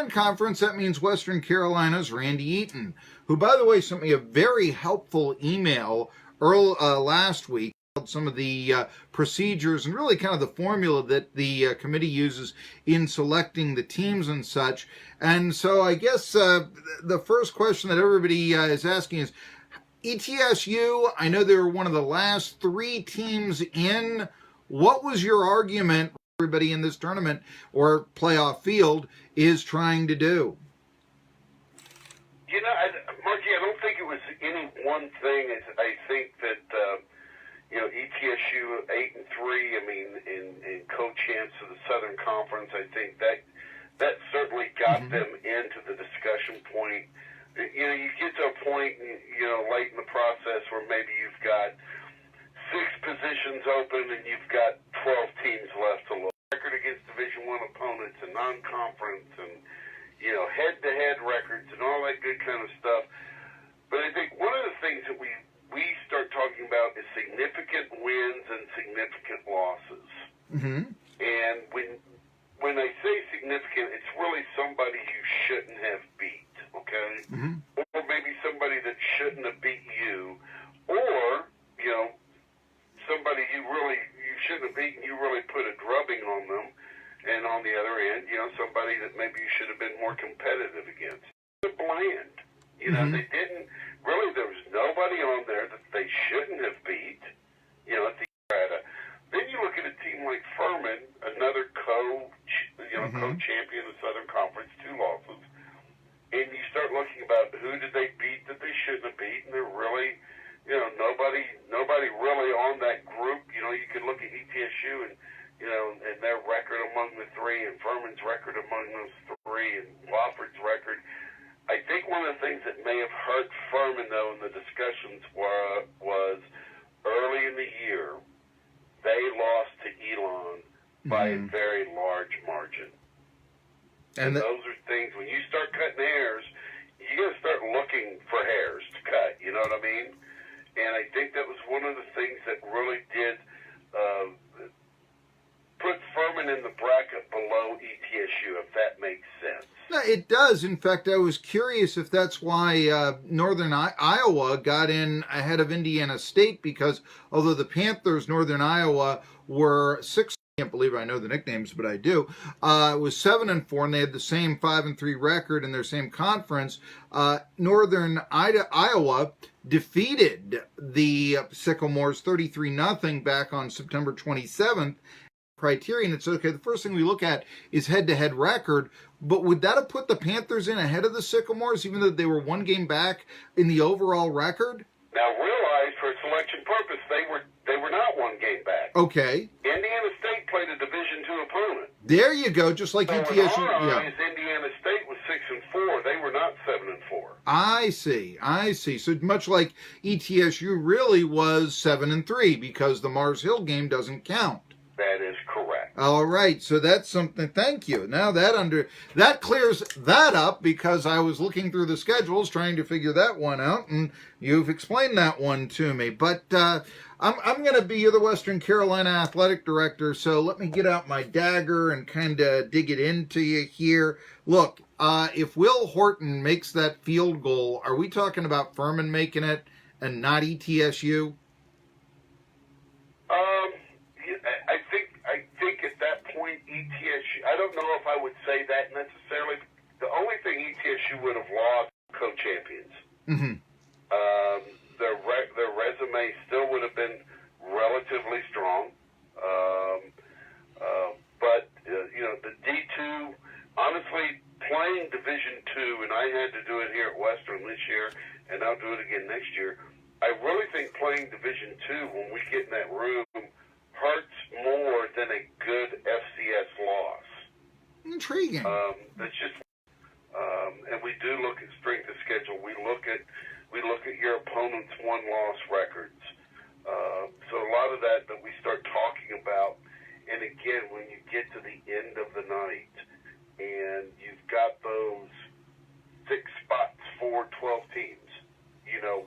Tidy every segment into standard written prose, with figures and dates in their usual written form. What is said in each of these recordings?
Conference, that means Western Carolina's Randy Eaton, who, by the way, sent me a very helpful email last week about some of the procedures and really kind of the formula that the committee uses in selecting the teams and such. And so I guess the first question that everybody is asking is, ETSU, I know they were one of the last 3 teams in. What was your argument everybody in this tournament or playoff field is trying to do? Margie, I don't think it was any one thing. I think that, ETSU 8-3, I mean, in co-champs of the Southern Conference, I think that certainly got them into the discussion point. You get to a point, late in the process where maybe you've got 6 positions open and you've got 12 teams left to look. Record against Division I opponents and non-conference and, head-to-head records and all that good kind of stuff. But I think one of the things that we start talking about is significant wins and significant losses. Mm-hmm. And when I say significant, it's really somebody you shouldn't have beat, okay? Mm-hmm. Or maybe somebody that shouldn't have beat you, or, somebody you shouldn't have beaten, you really put a drubbing on them, and on the other end, somebody that maybe you should have been more competitive against. They're bland. They didn't, really there was nobody on there that they shouldn't have beat, at the strata. Then you look at a team like Furman, another co-champion of the Southern Conference, 2 losses, and you start looking about who did they beat that they shouldn't have beat, and they're really, nobody really on that group. You could look at ETSU and, and their record among the 3, and Furman's record among those 3, and Wofford's record. I think one of the things that may have hurt Furman, though, in the discussions was early in the year, they lost to Eaton by a very large margin. And those are things, when you start cutting hairs, you got to start looking for hairs to cut, you know what I mean? And I think that was one of the things that really did put Furman in the bracket below ETSU, if that makes sense. No, it does. In fact, I was curious if that's why Northern Iowa got in ahead of Indiana State, because although the Panthers, Northern Iowa, were 6, I can't believe I know the nicknames, but I do, it was 7-4, and they had the same 5-3 record in their same conference. Northern Iowa defeated the Sycamores 33-0 back on September 27th. Criterion, it's okay. The first thing we look at is head-to-head record, but would that have put the Panthers in ahead of the Sycamores, even though they were 1 game back in the overall record? Now realize, for selection purpose, they were not 1 game back. Okay. Indiana State played a Division II opponent. There you go, just like ETSU. In our eyes, Indiana State was 6-4. They were not 7-4. I see. So much like ETSU really was 7-3, because the Mars Hill game doesn't count. That is correct. All right, so that's something. Thank you. Now that clears that up, because I was looking through the schedules trying to figure that one out, and you've explained that one to me. But I'm going to be the Western Carolina athletic director, so let me get out my dagger and kind of dig it into you here. Look, if Will Horton makes that field goal, are we talking about Furman making it and not ETSU? I think at that point, ETSU, I don't know if I would say that necessarily. The only thing ETSU would have lost, co-champions. Mm-hmm. Their resume still would have been relatively strong. But the D2, honestly, playing Division II, and I had to do it here at Western this year, and I'll do it again next year. I really think playing Division II, when we get in that room, hurts more than a good FCS loss. Intriguing. That's just, and we do look at strength of schedule. We look at your opponent's 1-loss records. So a lot of that we start talking about. And again, when you get to the end of the night, and you've got those 6 spots for 12 teams,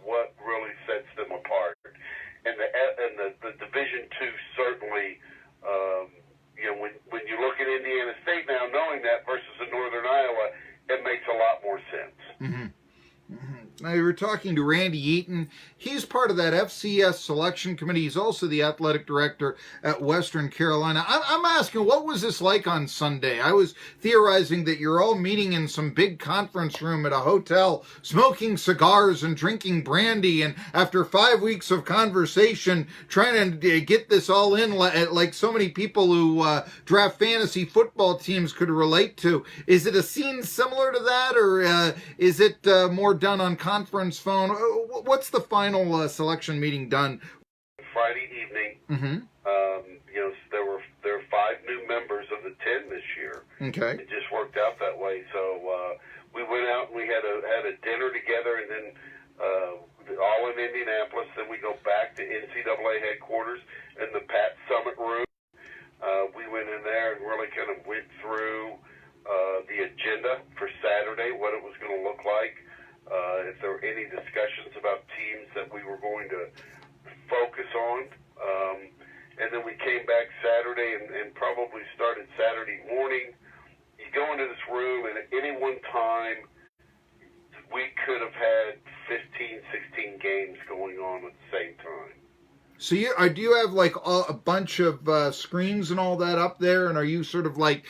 what really sets them apart. And the Division II certainly, when you look at Indiana State now, knowing that versus the Northern Iowa, Now, you were talking to Randy Eaton. He's part of that FCS selection committee. He's also the athletic director at Western Carolina. I'm asking, what was this like on Sunday? I was theorizing that you're all meeting in some big conference room at a hotel, smoking cigars and drinking brandy, and after 5 weeks of conversation, trying to get this all in like so many people who draft fantasy football teams could relate to. Is it a scene similar to that, or is it more done on conference phone? What's the final selection meeting done? Friday evening. Mm-hmm. There were 5 new members of the 10 this year. Okay. It just worked out that way. So we went out and we had a dinner together, and then all in Indianapolis. Then we go back to NCAA headquarters in the Pat Summit room. We went in there and really kind of went through the agenda for Saturday, what it was going to look like, if there were any discussions about teams that we were going to focus on. And then we came back Saturday and probably started Saturday morning. You go into this room, and at any one time, we could have had 15, 16 games going on at the same time. So do you have like a bunch of screens and all that up there, and are you sort of like,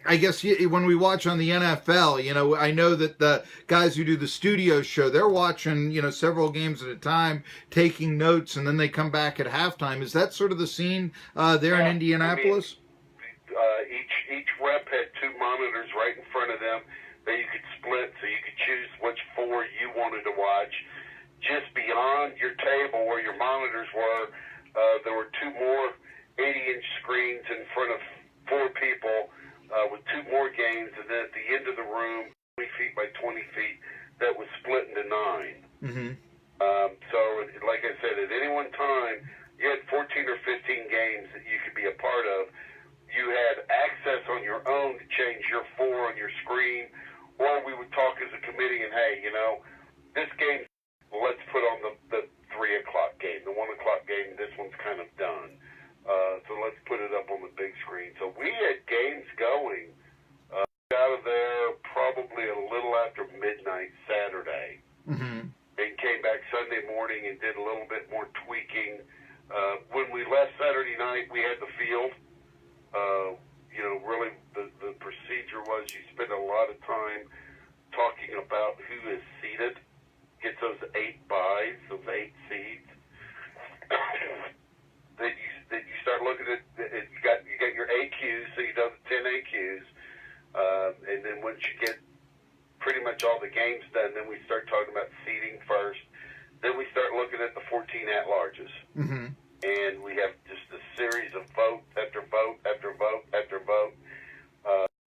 I guess when we watch on the NFL, I know that the guys who do the studio show, they're watching, several games at a time, taking notes, and then they come back at halftime. Is that sort of the scene there in Indianapolis? Each rep had 2 monitors right in front of them that you could split, so you could choose which 4 you wanted to watch. Just beyond your table where your monitors were, there were 2 more 80-inch screens in front of 4 people with 2 more games, and then at the end of the room, 20 feet by 20 feet, that was split into 9. Mm-hmm. So, like I said, at any one time, you had 14 or 15 games that you could be a part of. You had access on your own to change your 4 on your screen, or we would talk as a committee and, hey, this game, let's put on the 3 o'clock game, the 1 o'clock game, this one's kind of done. So let's put it up on the big screen. So we had games going out of there probably a little after midnight Saturday. Mm-hmm. And came back Sunday morning and did a little bit more tweaking. When we left Saturday night, we had the field. Really the procedure was you spend a lot of time talking about who is seated, gets those 8 buys, those 8 seeds. That you start looking at, you got your AQs, so you know the 10 AQs, and then once you get pretty much all the games done, then we start talking about seeding first. Then we start looking at the 14 at-larges. Mm-hmm. And we have just a series of vote after vote after vote after vote.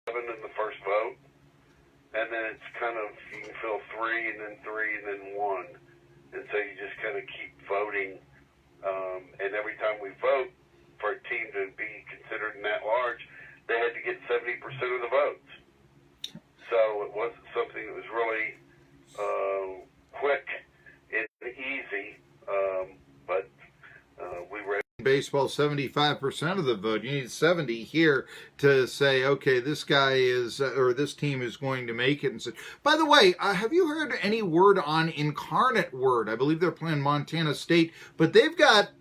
7 in the first vote. And then it's kind of, you can fill 3 and then 3 and then 1. And so you just kind of keep voting. And every time we vote for a team to be considered an at-large, they had to get 70% of the votes. So it wasn't something that was really quick and easy, but we were baseball 75% of the vote. You need 70 here to say, okay, this guy is or this team is going to make it. And so, by the way, have you heard any word on Incarnate Word? I believe they're playing Montana State, but they've got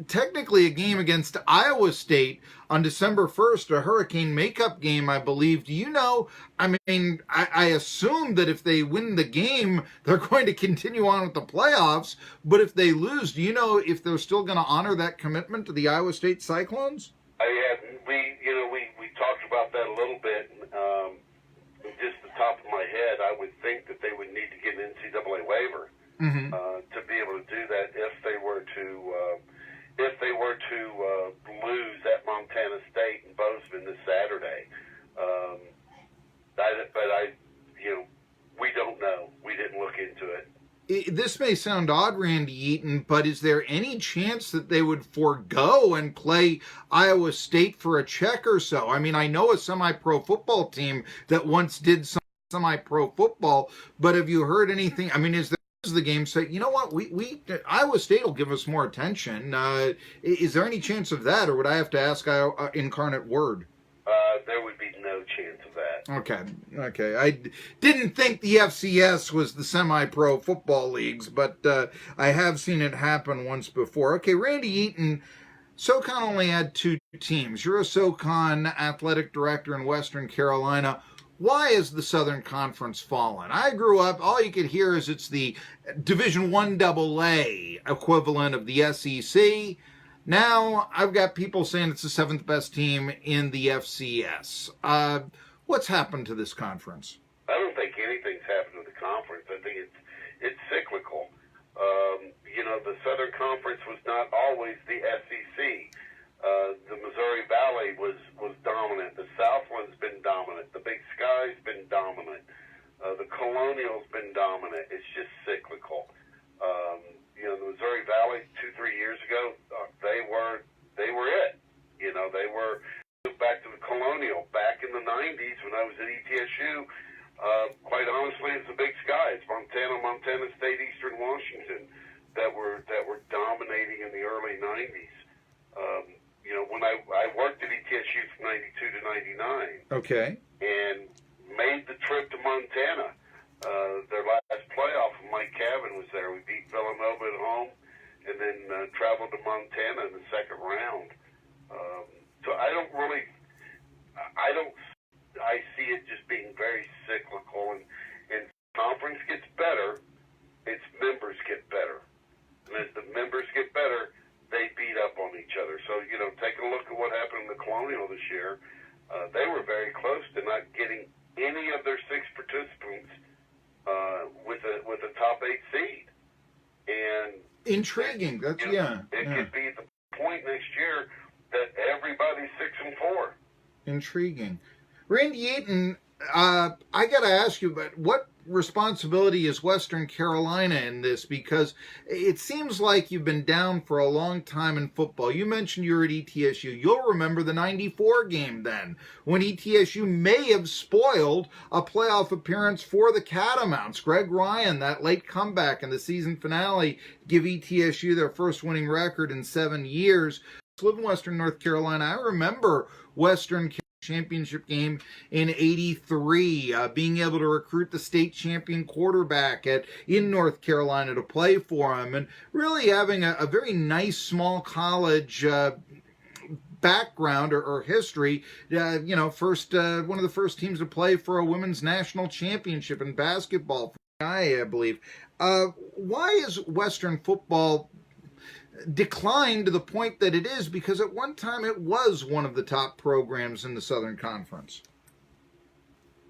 technically a game against Iowa State on December 1st, a hurricane makeup game, I believe. Do you know? I mean, I assume that if they win the game, they're going to continue on with the playoffs. But if they lose, do you know if they're still going to honor that commitment to the Iowa State Cyclones? We talked about that a little bit. Just the top of my head, I would think that they would need to get an NCAA waiver to be able to do that if they were to lose at Montana State and Bozeman this Saturday. We don't know. We didn't look into it. This may sound odd, Randy Eaton, but is there any chance that they would forego and play Iowa State for a check or so? I mean, I know a semi-pro football team that once did some semi-pro football, but have you heard anything? I mean, is there the game say, you know what, we Iowa State will give us more attention? Is there any chance of that, or would I have to ask Incarnate Word? There would be no chance of that. Okay. I didn't think the FCS was the semi-pro football leagues, but I have seen it happen once before. Okay, Randy Eaton, SoCon only had 2 teams. You're a SoCon athletic director in Western Carolina. Why has the Southern Conference fallen? I grew up, all you could hear is it's the Division I AA equivalent of the SEC. Now I've got people saying it's the 7th best team in the FCS. What's happened to this conference? I don't think anything's happened to the conference. I think it's cyclical. The Southern Conference was not always the SEC. The Missouri Valley was dominant. The Southland's been dominant. The Big Sky's been dominant. The Colonial's been dominant. It's just cyclical. The Missouri Valley 2-3 years ago, they were it. They were back to the Colonial. Back in the 90s when I was at ETSU, quite honestly, it's the Big Sky. It's Montana State, Eastern Washington that were dominating in the early 90s. When I worked at ETSU from 92 to 99. Okay. And made the trip to Montana. Their last playoff, Mike Cabin was there. We beat Villanova at home and then traveled to Montana in the second round. So I see it just being very cyclical, and conference gets better, its members get better. And as the members get better, they beat up on each other. So, take a look at what happened in the Colonial this year. They were very close to not getting any of their 6 participants with a top 8 seed. And intriguing. It could be the point next year that everybody's 6-4. Intriguing. Randy Eaton, I got to ask you, but what responsibility is Western Carolina in this? Because it seems like you've been down for a long time in football. You mentioned you were at ETSU. You'll remember the 94 game then, when ETSU may have spoiled a playoff appearance for the Catamounts. Greg Ryan, that late comeback in the season finale, give ETSU their first winning record in 7 years. I live in Western North Carolina. I remember Western championship game in 83, being able to recruit the state champion quarterback in North Carolina to play for him, and really having a very nice small college background or history. First one of the first teams to play for a women's national championship in basketball, I believe. Why is Western football declined to the point that it is? Because at one time it was one of the top programs in the Southern Conference.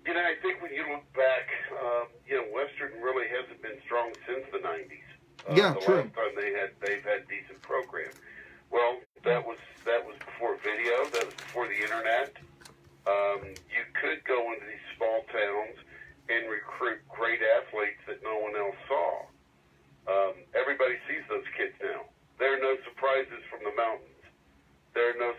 I think when you look back, Western really hasn't been strong since the 90s. True. Last time they've had decent program. Well, that was before video. That was before the internet. You could go into these small towns and recruit great athletes that no one else saw. Everybody sees those kids now. There are no surprises from the mountains. There are no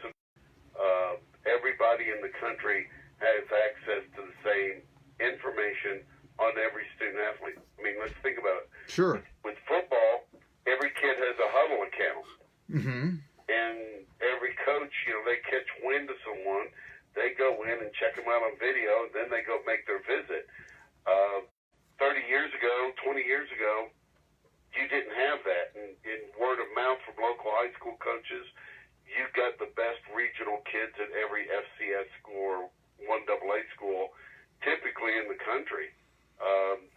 everybody in the country has access to the same information on every student athlete. I mean, let's think about it. Sure. With football, every kid has a huddle account. Mm-hmm. And every coach, they catch wind of someone, they go in and check them out on video, and then they go make their visit. 30 years ago, 20 years ago, you didn't have that. And in word of mouth from local high school coaches, you got the best regional kids at every FCS school or 1AA school, typically in the country.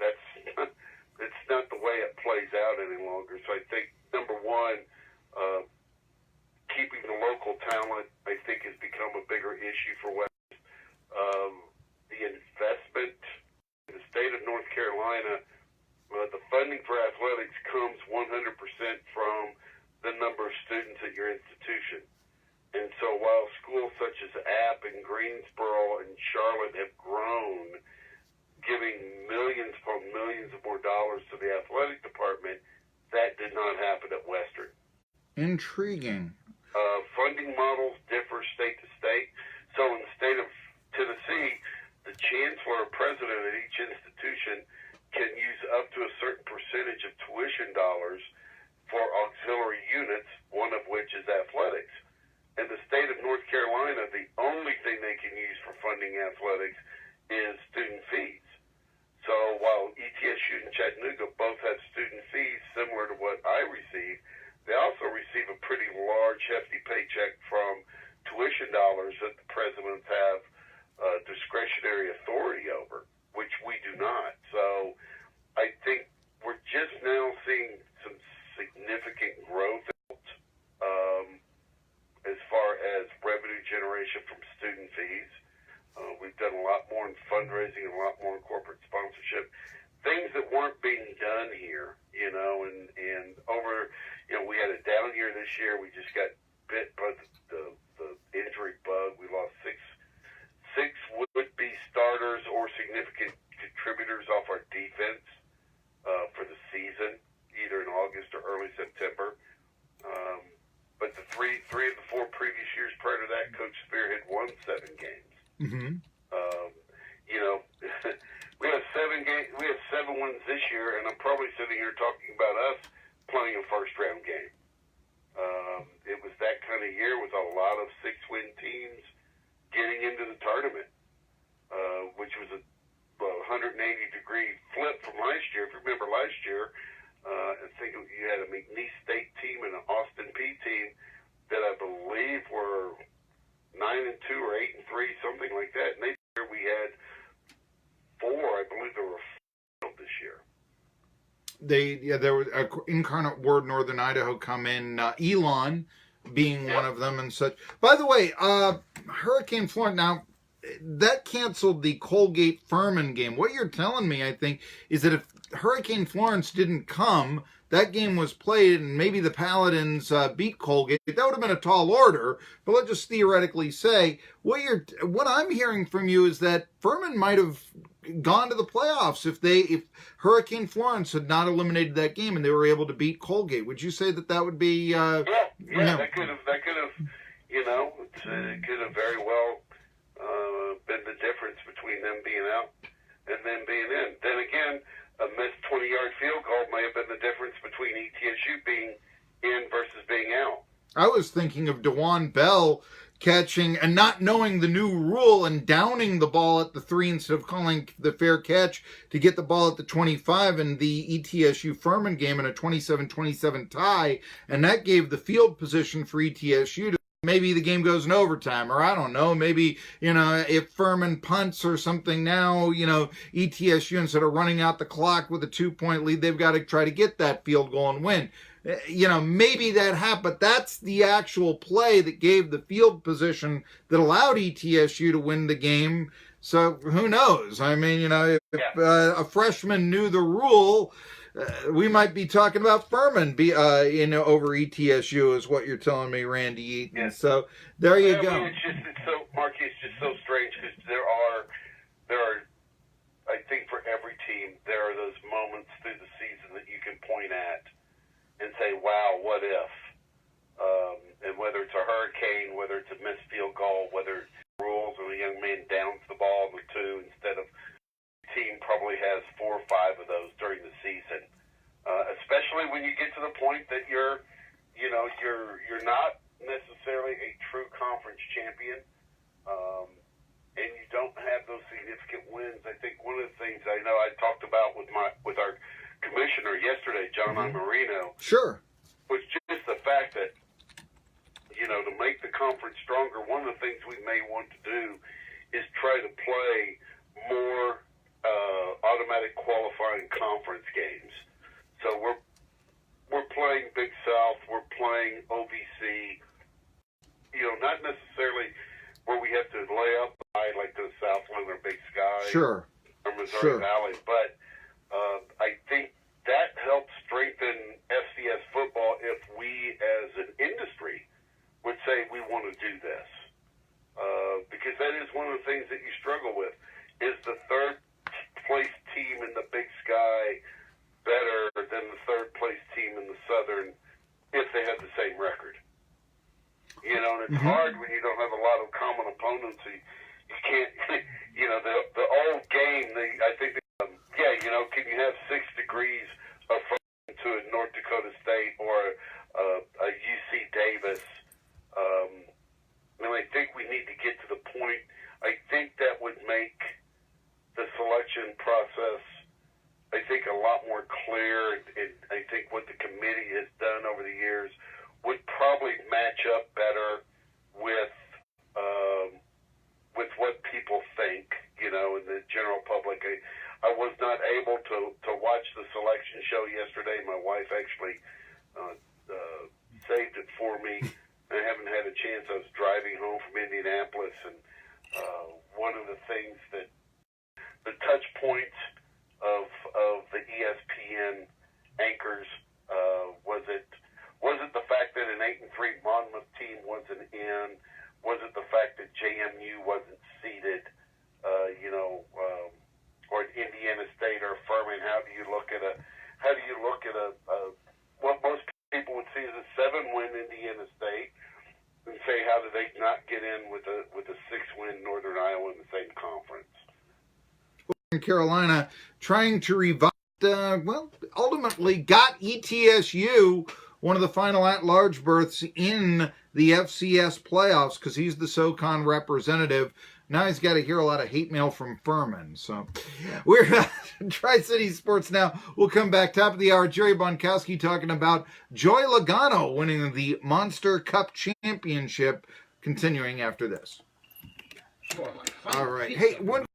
That's not the way it plays out any longer. So I think, number one, keeping the local talent, I think, has become a bigger issue for West. The investment in the state of North Carolina, the funding for athletics comes 100% from the number of students at your institution. And so while schools such as App and Greensboro and Charlotte have grown, giving millions upon millions of more dollars to the athletic department, that did not happen at Western. Intriguing. Funding models differ state to state. So in the state of Tennessee, the chancellor or president at each institution can use up to a certain percentage of tuition dollars for auxiliary units, one of which is athletics. In the state of North Carolina, the only thing they can use funding athletics is student fees. So while ETSU and Chattanooga both have student fees similar to what I receive, they also receive a pretty large, hefty paycheck from tuition dollars that the presidents have discretionary authority over, which we do not. So I think we're just now seeing some significant growth as far as revenue generation from student fees. We've done a lot more in fundraising and a lot more in corporate sponsorship, things that weren't being done here, and over, we had a down year this year. We just got bit by the injury bug. We lost six would-be starters or significant contributors off our defense for the season, either in August or early September. But the three of the four previous years prior to that, Coach Spear had won 7 games. Mm-hmm. We have 7 wins this year, and I'm probably sitting here talking about us playing a first-round game. It was that kind of year with a lot of 6-win teams getting into the tournament, which was a 180-degree flip from last year. If you remember last year, I think you had a McNeese State team and an Austin P team that I believe were 9-2 or 8-3, something like that. And we had 4. I believe there were 4 this year. There was Incarnate Word, Northern Idaho come in, Elon being one of them and such. By the way, Hurricane Florence, now that canceled the Colgate-Furman game. What you're telling me, I think, is that if Hurricane Florence didn't come, that game was played and maybe the Paladins beat Colgate. That would have been a tall order, but let's just theoretically say, what I'm hearing from you is that Furman might have gone to the playoffs if Hurricane Florence had not eliminated that game and they were able to beat Colgate. Would you say that would be? That could have. It could have very well been the difference between them being out and them being in. Then again, a missed 20-yard field goal may have been the difference between ETSU being in versus being out. I was thinking of DeJuan Bell catching and not knowing the new rule and downing the ball at the 3 instead of calling the fair catch to get the ball at the 25 in the ETSU Furman game in a 27-27 tie, and that gave the field position for ETSU to maybe the game goes in overtime, or I don't know, maybe, if Furman punts or something now, ETSU, instead of running out the clock with a 2-point lead, they've got to try to get that field goal and win. Maybe that happened, but that's the actual play that gave the field position that allowed ETSU to win the game. So who knows? I mean, if a freshman knew the rule, we might be talking about Furman over ETSU is what you're telling me, Randy Eaton. Yeah. So there you go. Marky, it's just so strange because there are, I think for every team, there are those moments through the season that you can point at and say, wow, what if? And whether it's a hurricane, whether it's a missed field goal, whether it's rules and a young man downs the ball with 2 instead of team probably has 4 or 5 of those during the season, especially when you get to the point that you're not necessarily a true conference champion, and you don't have those significant wins. I think one of the things I know I talked about with our commissioner yesterday, John Marino, sure, was just the fact that to make the conference stronger, one of the things we may want to do is try to play more automatic qualifying conference games. So we're playing Big South, we're playing OVC, not necessarily where we have to lay up like the Southland or Big Sky sure, or Missouri Valley, but I think that helps strengthen FCS football if we as an industry would say we want to do this. Because that is one of the things that you struggle with, is the third place team in the Big Sky better than the third place team in the Southern if they have the same record. And it's hard when you don't have a lot of common opponents. You can't, the old game, I think, can you have 6 degrees of fun to a North Dakota State or a UC Davis? And I think we need to get to the point, I think that ESPN process, I think, a lot more clear, and I think what the committee has done over the years would probably match up better with what people think, in the general public. I was not able to watch the selection show yesterday. My wife actually saved it for me. I haven't had a chance. I was driving home from Indianapolis, and one of the things that the touch points of the ESPN anchors was it the fact that an 8-3 Monmouth team wasn't in? Was it the fact that JMU wasn't seated? Or Indiana State or Furman? How do you look at what most people would see as a 7-win Indiana State, and say, how do they not get in with a 6-win Northern Iowa in the same conference? In Carolina, trying to revive, ultimately got ETSU one of the final at-large berths in the FCS playoffs because he's the SoCon representative. Now he's got to hear a lot of hate mail from Furman. So we're Tri-City Sports now. We'll come back top of the hour. Jerry Bonkowski talking about Joy Logano winning the Monster Cup Championship, continuing after this. All right. Hey, one